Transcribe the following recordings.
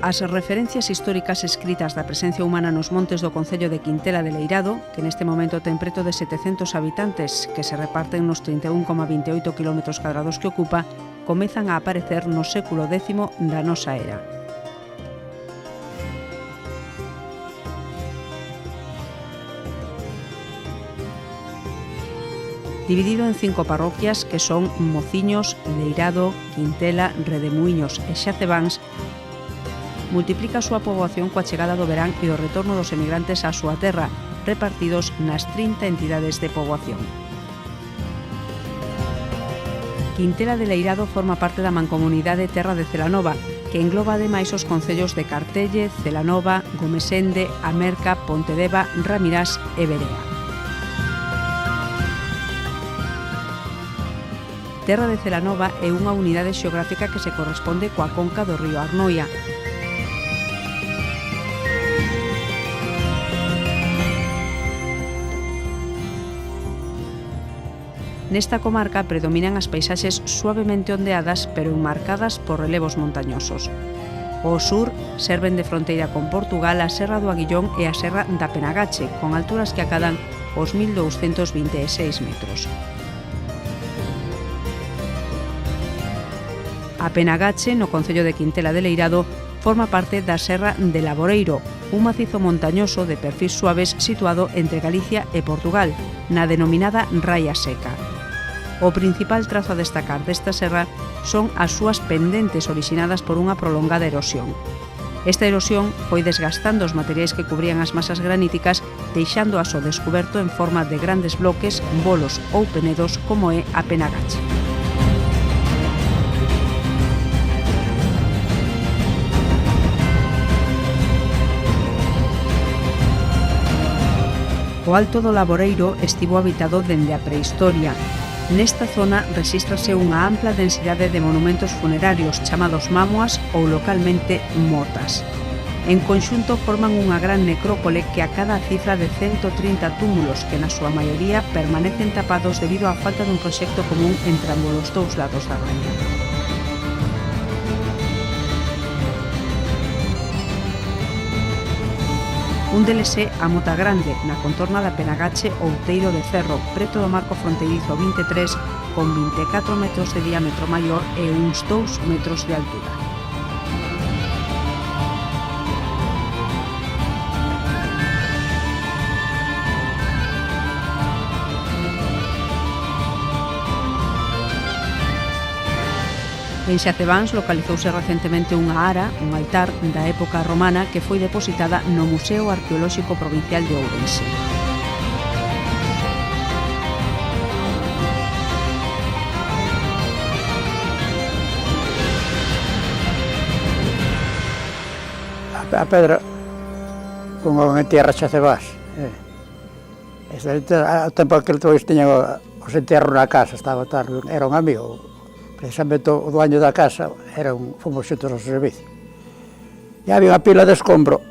As referencias históricas escritas da presencia humana nos montes do concello de Quintela de Leirado, que neste momento ten preto de 700 habitantes que se reparten nos 31,28 km² que ocupa, comezan a aparecer no século X da nosa era. Dividido en 5 parroquias que son Mociños, Leirado, Quintela, Redemuíños e Xacebáns, multiplica a súa poboación coa chegada do verán e o retorno dos emigrantes á súa terra, repartidos nas 30 entidades de poboación. Quintela de Leirado forma parte da mancomunidade Terra de Celanova, que engloba ademais os concellos de Cartelle, Celanova, Gomesende, Amerca, Pontedeva, Ramirás e Verea. Terra de Celanova é unha unidade xeográfica que se corresponde coa conca do río Arnoia. Nesta comarca predominan as paisaxes suavemente ondeadas pero enmarcadas por relevos montañosos. Ao sur serven de fronteira con Portugal a Serra do Aguillón e a Serra da Penagache, con alturas que acadan os 1226 metros. A Penagache, no concello de Quintela de Leirado, forma parte da Serra de Laboreiro, un macizo montañoso de perfis suaves situado entre Galicia e Portugal, na denominada Raia Seca. O principal trazo a destacar desta serra son as súas pendentes orixinadas por unha prolongada erosión. Esta erosión foi desgastando os materiais que cubrían as masas graníticas, deixándoas ao descuberto en forma de grandes bloques, bolos ou penedos como é a Penagache. O Alto do Laboreiro estivo habitado dende a prehistoria. Nesta zona rexístrase unha ampla densidade de monumentos funerarios chamados mámoas ou localmente motas. En conxunto forman unha gran necrópole que acada a cifra de 130 túmulos que na súa maioría permanecen tapados debido á falta dun proxecto común entre ambos os dous lados da raia. Un deles é a Mota Grande, na contorna da Penagache Outeiro de Cerro, preto do marco fronteirizo 23, con 24 metros de diámetro maior e uns 2 metros de altura. En Xacebáns localizouse recentemente unha ara, un altar da época romana que foi depositada no Museo Arqueolóxico Provincial de Ourense. A pedra como en tierra Xacebás. O tempo que todos tiñan os enterros na casa, era un amigo. Precisamente o dueño da casa fomos xuntos ao servicio. E había unha pila de escombro,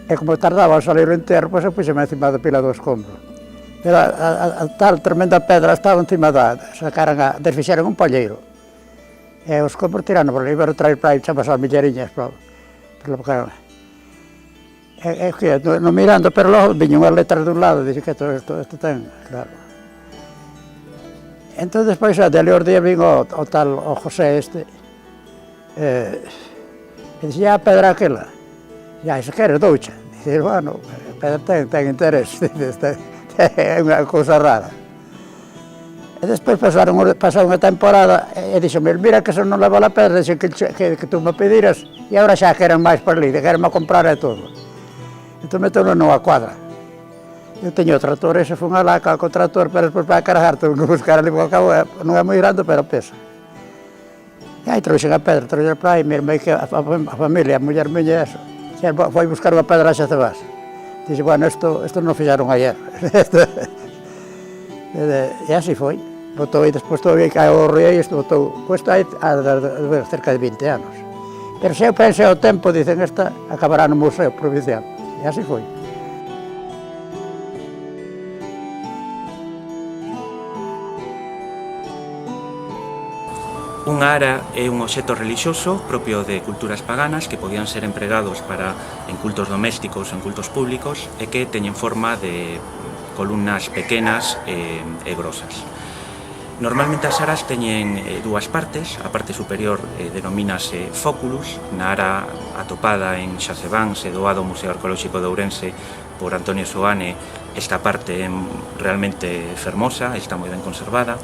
e como tardaba a salir o enterro, pois eu puxeme encima da pila do escombro. Pero a tal tremenda pedra estaba encima desfixeron un palleiro. E os escombros tirando por ali, pero traer para aí, chamas as milleriñas, non mirando, pero logo viña unhas letras dun lado, e dixo que isto ten, claro. Entón, despois, de ali os días, vin o José este, e dixo, a pedra aquela, iso queres doucha? Dice, bueno, a pedra ten interés, é unha cousa rara. E despois pasou unha temporada, e dixo, mira que se non leva a pedra, dixo que tú me pediras, e agora xa queren máis por ali, queren comprar e todo. Entón, meteu-no nunha cuadra. Eu teño o trator, ese foi unha laca co trator, pero despois para cargar, tengo que buscar ali, porque ao cabo non é moi grande, pero pesa. E aí trouxen a pedra, trouxen para aí, mirmei que a familia, a muller miña, eso, foi buscar unha pedra a Xacebás. Dixe, bueno, isto non fixeron ayer. E así foi. Botou aí, despois todo aí, caeu o río e isto botou, cuesta aí cerca de 20 anos. Pero se eu pensei ao tempo, dicen, esta acabará no Museo Provincial. E así foi. Unha ara é un obxecto relixioso propio de culturas paganas que podían ser empregados en cultos domésticos ou en cultos públicos e que teñen forma de columnas pequenas e grosas. Normalmente as aras teñen dúas partes. A parte superior denomínase fóculus. Na ara atopada en Xacebáns e doado ao Museo Arqueolóxico de Ourense por Antonio Soane, esta parte é realmente fermosa, está moi ben conservada.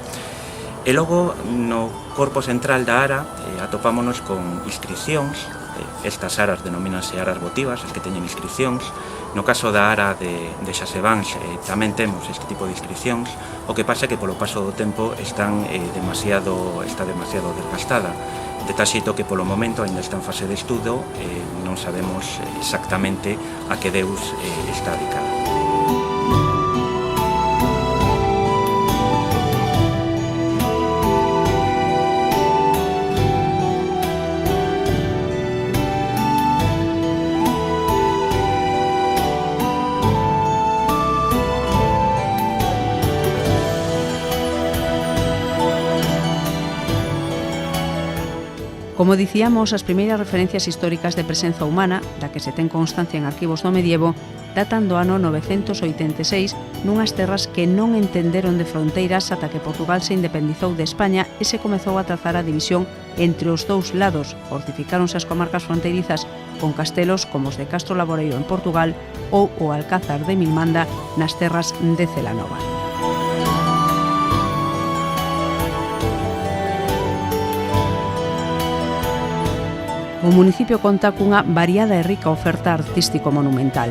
E logo, no corpo central da ara, atopámonos con inscripcións. Estas aras denomínanse aras votivas, as que teñen inscripcións. No caso da ara de Xacebáns tamén temos este tipo de inscripcións. O que pasa é que polo paso do tempo está demasiado desgastada. De tal xeito que polo momento ainda está en fase de estudo, non sabemos exactamente a que deus está dedicada. Como dicíamos, as primeiras referencias históricas de presenza humana, da que se ten constancia en arquivos do medievo, datan do ano 986 nunhas terras que non entenderon de fronteiras ata que Portugal se independizou de España e se comezou a trazar a división entre os dous lados. Fortificáronse as comarcas fronteirizas con castelos como os de Castro Laboreiro en Portugal ou o Alcázar de Milmanda nas terras de Celanova. O municipio conta cunha variada e rica oferta artístico-monumental.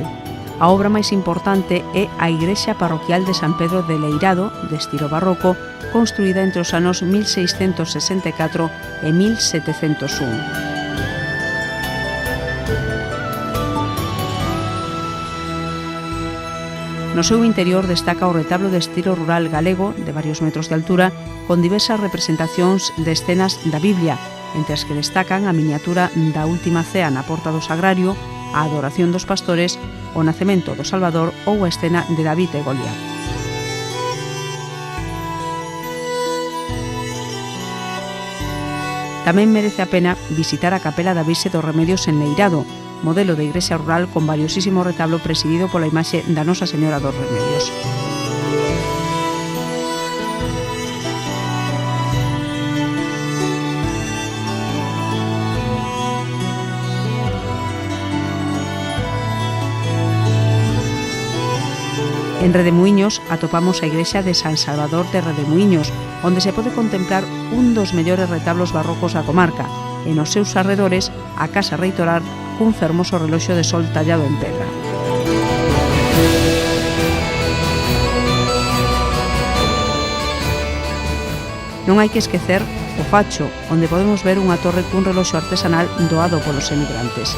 A obra máis importante é a igrexa parroquial de San Pedro de Leirado, de estilo barroco, construída entre os anos 1664 e 1701. No seu interior destaca o retablo de estilo rural galego, de varios metros de altura, con diversas representacións de escenas da Biblia, entre as que destacan a miniatura da Última Cea na Porta do Sagrario, a adoración dos pastores, o nacemento do Salvador ou a escena de David e Goliat. Tamén merece a pena visitar a Capela da Virxe dos Remedios en Leirado, modelo de igrexa rural con valiosísimo retablo presidido pola imaxe da Nosa Señora dos Remedios. En Redemuíños atopamos a igrexa de San Salvador de Redemuíños, onde se pode contemplar un dos mellores retablos barrocos da comarca, e nos seus arredores a casa reitoral cun fermoso reloxo de sol tallado en pedra. Non hai que esquecer o Facho, onde podemos ver unha torre cun reloxo artesanal doado polos emigrantes.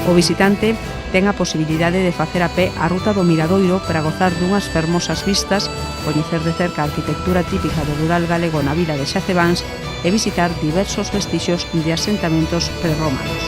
O visitante ten a posibilidade de facer a pé a ruta do Miradoiro para gozar dunhas fermosas vistas, coñecer de cerca a arquitectura típica do rural galego na vila de Xacebáns e visitar diversos vestixios de asentamentos prerromanos.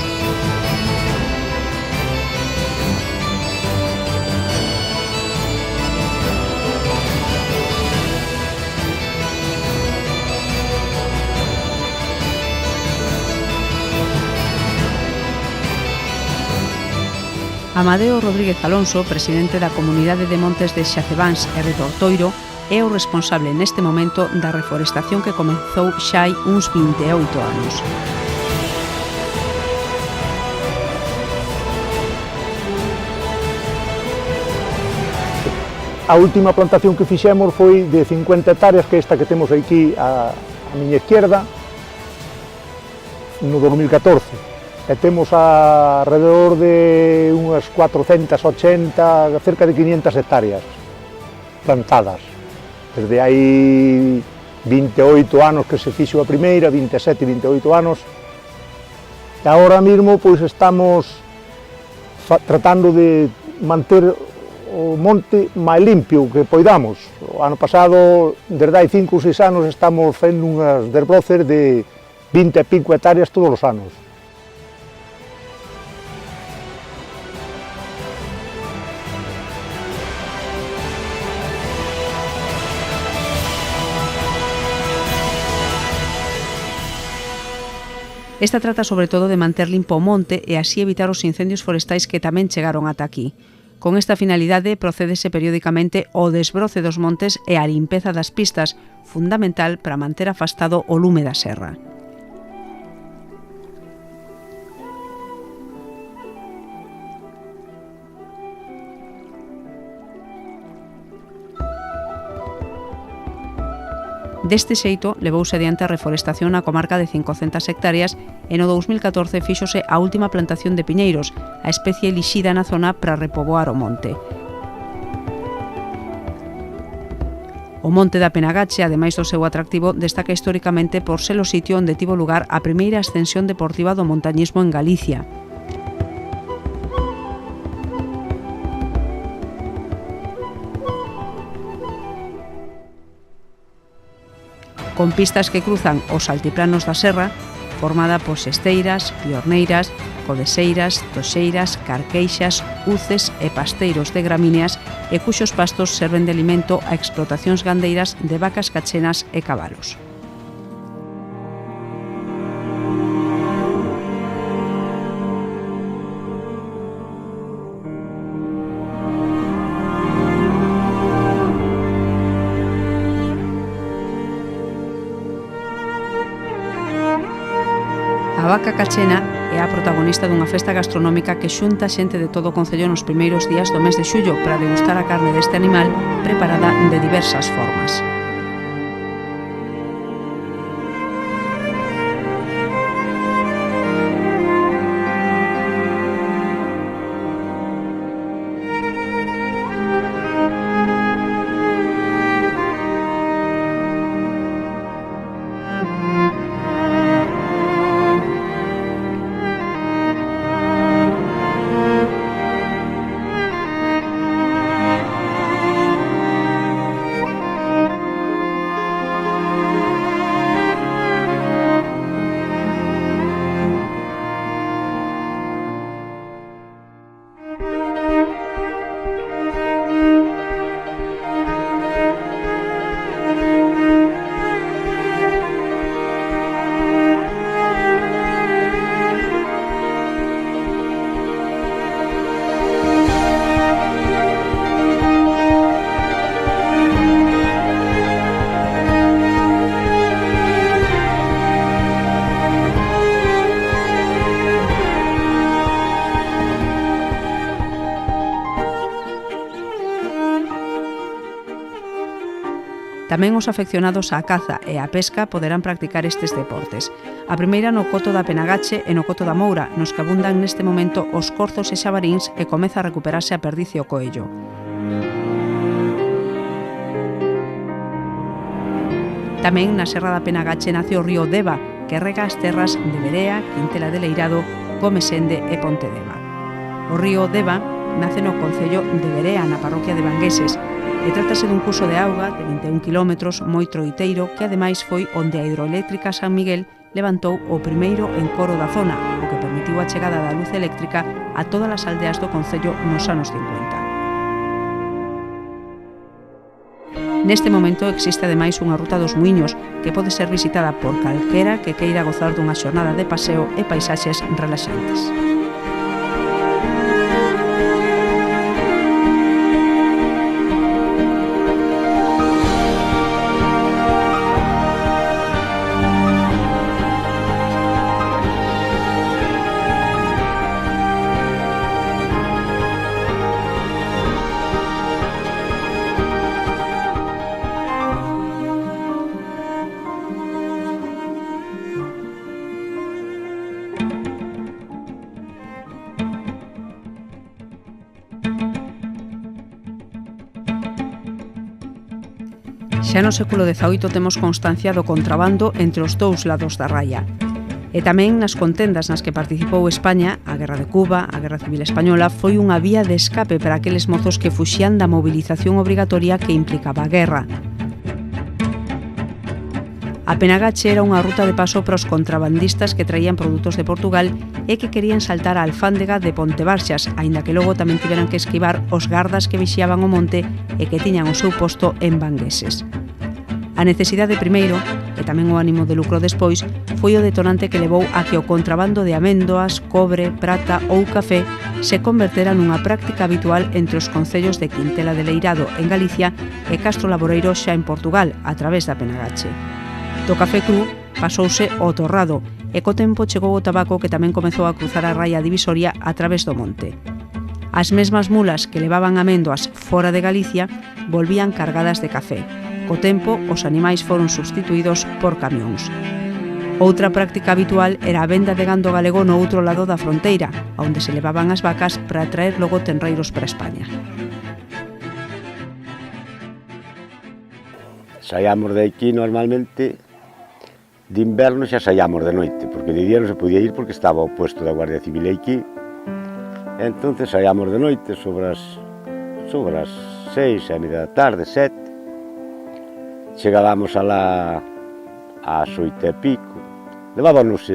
Amadeo Rodríguez Alonso, presidente da Comunidade de Montes de Xacebáns e Redortoiro, é o responsable neste momento da reforestación que comezou xa hai uns 28 anos. A última plantación que fixemos foi de 50 hectáreas, que é esta que temos aquí a miña izquierda, no 2014. E temos alrededor de unhas 480, cerca de 500 hectáreas plantadas. Desde hai 28 anos que se fixo a primeira, 27, 28 anos. E agora mesmo pois estamos tratando de manter o monte máis limpio que poidamos. O ano pasado, desde hai 5 ou 6 anos, estamos fendo unhas desbroces de 20 e pico hectáreas todos os anos. Esta trata sobre todo de manter limpo o monte e así evitar os incendios forestais que tamén chegaron ata aquí. Con esta finalidade procédese periódicamente ao desbroce dos montes e á limpeza das pistas, fundamental para manter afastado o lume da serra. Deste xeito, levouse adiante a reforestación na comarca de 500 hectáreas e no 2014 fíxose a última plantación de piñeiros, a especie elixida na zona para repoboar o monte. O monte da Penagache, ademais do seu atractivo, destaca históricamente por ser o sitio onde tivo lugar a primeira ascensión deportiva do montañismo en Galicia. Con pistas que cruzan os altiplanos da serra, formada por xesteiras, piorneiras, codeseiras, toxeiras, carqueixas, uces e pasteiros de gramíneas e cuxos pastos serven de alimento a explotacións gandeiras de vacas cachenas e cabalos. A vaca cachena é a protagonista dunha festa gastronómica que xunta xente de todo o concello nos primeiros días do mes de xullo para degustar a carne deste animal preparada de diversas formas. Tamén os afeccionados á caza e á pesca poderán practicar estes deportes. A primeira no coto da Penagache e no coto da Moura, nos que abundan neste momento os corzos e xabaríns e comeza a recuperarse a perdiz e o coello. Tamén na Serra da Penagache nace o río Deva, que rega as terras de Verea, Quintela de Leirado, Gomesende e Pontedeva. O río Deva nace no concello de Verea, na parroquia de Vangueses, e trátase dun curso de auga de 21 km moi troiteiro que ademais foi onde a hidroeléctrica San Miguel levantou o primeiro encoro da zona, o que permitiu a chegada da luz eléctrica a todas as aldeas do concello nos anos 50. Neste momento existe ademais unha ruta dos muiños que pode ser visitada por calquera que queira gozar dunha xornada de paseo e paisaxes relaxantes. Xa no século XVIII temos constancia do contrabando entre os dous lados da raia. E tamén nas contendas nas que participou España, a Guerra de Cuba, a Guerra Civil Española, foi unha vía de escape para aqueles mozos que fuxían da movilización obrigatoria que implicaba a guerra. A Penagache era unha ruta de paso para os contrabandistas que traían produtos de Portugal e que querían saltar a alfándega de Pontevarxas, aínda que logo tamén tiveran que esquivar os gardas que vixiaban o monte e que tiñan o seu posto en Vangueses. A necesidade primeiro, e tamén o ánimo de lucro despois, foi o detonante que levou a que o contrabando de améndoas, cobre, prata ou café se convertera nunha práctica habitual entre os concellos de Quintela de Leirado en Galicia e Castro Laboreiro xa en Portugal, a través da Penagache. Do café cru pasouse ao torrado e co tempo chegou o tabaco que tamén comezou a cruzar a raia divisoria a través do monte. As mesmas mulas que levaban améndoas fora de Galicia volvían cargadas de café. Co tempo, os animais foron substituídos por camións. Outra práctica habitual era a venda de gando galego no outro lado da fronteira, onde se levaban as vacas para traer logo tenreiros para España. Saíamos de aquí normalmente, de inverno xa saíamos de noite, porque de día non se podía ir porque estaba o puesto da Guardia Civil aquí. Entonces saíamos de noite sobre as 6:30 da tarde, 7. Chegábamos ás 8 e pico, levábamos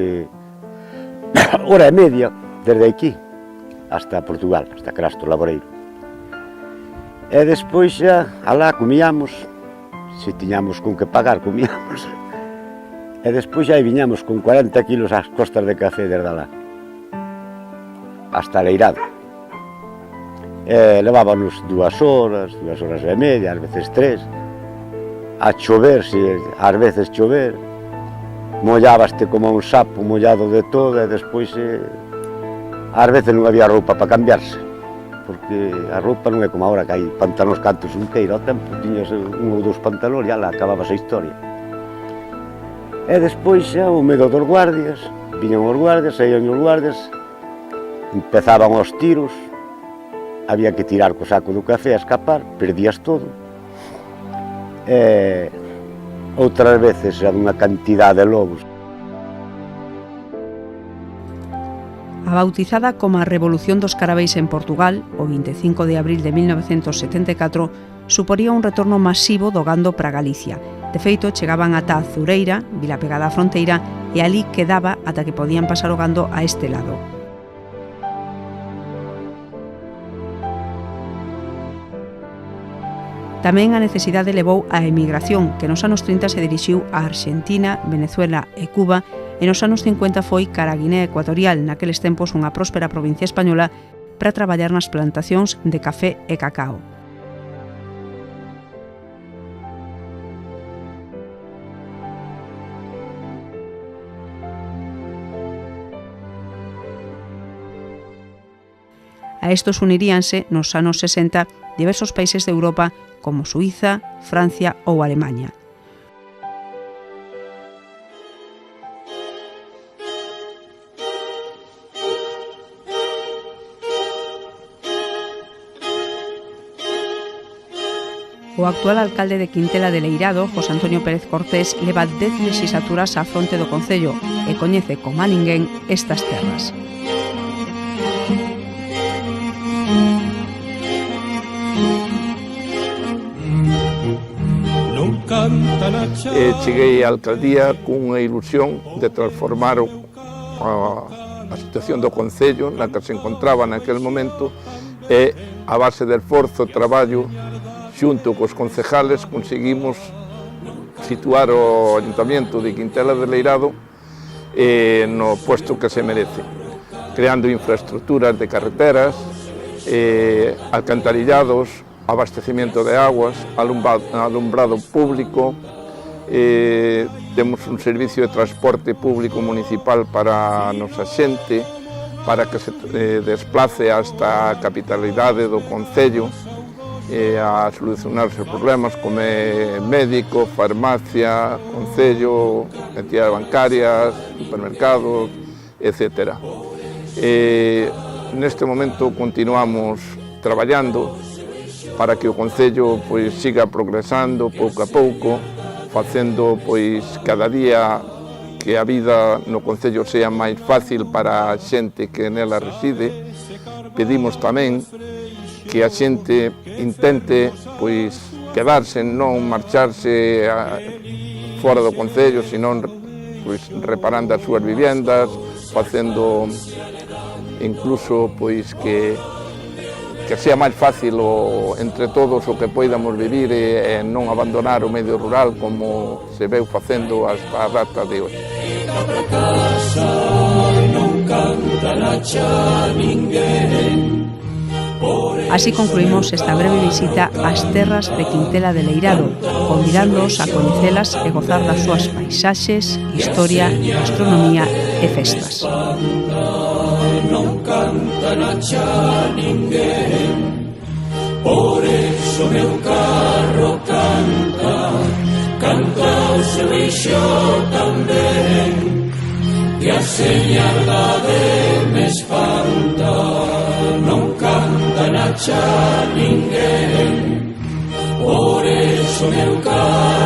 hora e media desde aquí hasta Portugal, hasta Castro Laboreiro. E despois xa alá comíamos, se tiñamos con que pagar comíamos. E despois xa viñamos con 40 kilos ás costas de café desde alá, hasta Leirado. Levábamos 2 horas e media, ás veces 3. A chover, ás veces chover, mollábaste como un sapo mollado de todo e despois ás veces non había roupa para cambiarse, porque a roupa non é como agora que hai pantalóns cantos inteiro, ao tempo tiñas 1 ou 2 pantalóns e ala acababas a historia. E despois xa o medo dos guardias, viñan os guardias, saían os guardias, empezaban os tiros, había que tirar co saco do café a escapar, perdías todo. Outras veces era dunha cantidade de lobos. A bautizada como a Revolución dos Carabeis en Portugal, o 25 de abril de 1974, suporía un retorno masivo do gando para Galicia. De feito, chegaban ata Azureira, vila pegada á fronteira, e ali quedaba ata que podían pasar o gando a este lado. Tamén a necesidade levou á emigración, que nos anos 30 se dirixiu a Arxentina, Venezuela e Cuba, e nos anos 50 foi cara a Guinea Ecuatorial, naqueles tempos unha próspera provincia española, para traballar nas plantacións de café e cacao. A estos uniríanse, nos anos 60, diversos países de Europa como Suíza, Francia ou Alemaña. O actual alcalde de Quintela de Leirado, José Antonio Pérez Cortés, leva 10 legislaturas á fronte do concello e coñece como a ninguén estas terras. Cheguei á alcaldía cunha ilusión de transformar a situación do concello na que se encontraba naquele momento e a base de esforzo, traballo xunto cos concejales conseguimos situar o Ayuntamiento de Quintela de Leirado no puesto que se merece, creando infraestructuras de carreteras, alcantarillados, abastecimiento de aguas, alumbrado público, temos un servicio de transporte público municipal para a nosa xente, para que se desplace hasta a capitalidade do concello a solucionar os problemas como médico, farmacia, concello, entidades bancarias, supermercados, etc. Neste momento continuamos traballando para que o concello siga progresando pouco a pouco, facendo cada día que a vida no concello sea máis fácil para a xente que nela reside. Pedimos tamén que a xente intente quedarse, non marcharse fora do concello, senón reparando as súas vivendas, facendo incluso que que sea máis fácil entre todos o que poidamos vivir e non abandonar o medio rural como se veu facendo hasta a data de hoxe. Así concluímos esta breve visita ás terras de Quintela de Leirado, convidándoos a coñecelas e gozar das súas paisaxes, historia, gastronomía e festas. Non canta na cha ninguén, por eso meu carro canta, canta o seu eixo tamén, que a señaldade me espanta, non canta na cha ninguén, por eso meu carro